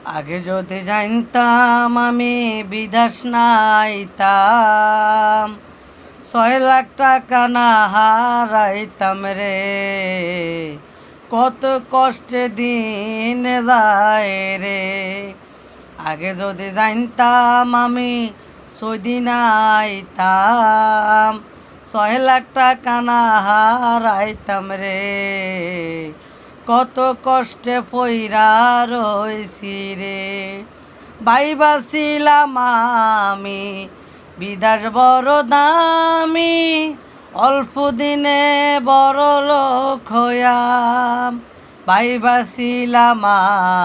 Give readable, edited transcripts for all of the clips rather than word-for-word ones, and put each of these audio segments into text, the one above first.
আগে যদি জানতাম আমি বিদেশ নাইতাম, 6 লাখ টাকা না হারাইতাম রে। কত কষ্টে দিন যায় রে। আগে যদি জানতাম আমি সৌদি নাইতাম, 6 লাখ টাকা না হারাইতাম রে। কত কষ্টে পইরা রইছি রে। ভাইবাছিলাম আমি বিদেশ বড় দামি, অল্প দিনে বড় লোক হইয়াম। ভাইবাছিলাম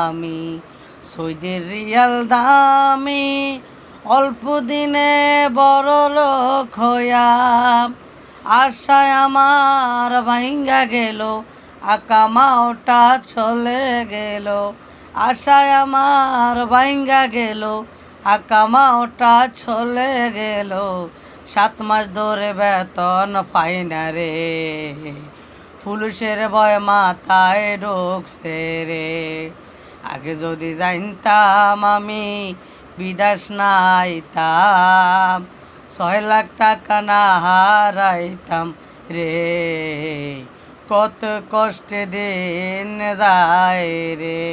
আমি সৌদির রিয়াল দামি, অল্প দিনে বড় লোক হইয়াম। আশায় আমার ভাঙ্গা গেল, আকামাওটা চলে গেল। আশায় আমার ভাঙ্গা গেল, আকামাওটা চলে গেল। 7 মাস ধরে বেতন পাই না রে, পুলিশের ভয় মাথায় ঢুকছে রে। আগে যদি জানতাম আমি বিদেশ নাইতাম, 6 লাখ টাকা না হারাইতাম রে। কত কষ্টে দিন যায় রে।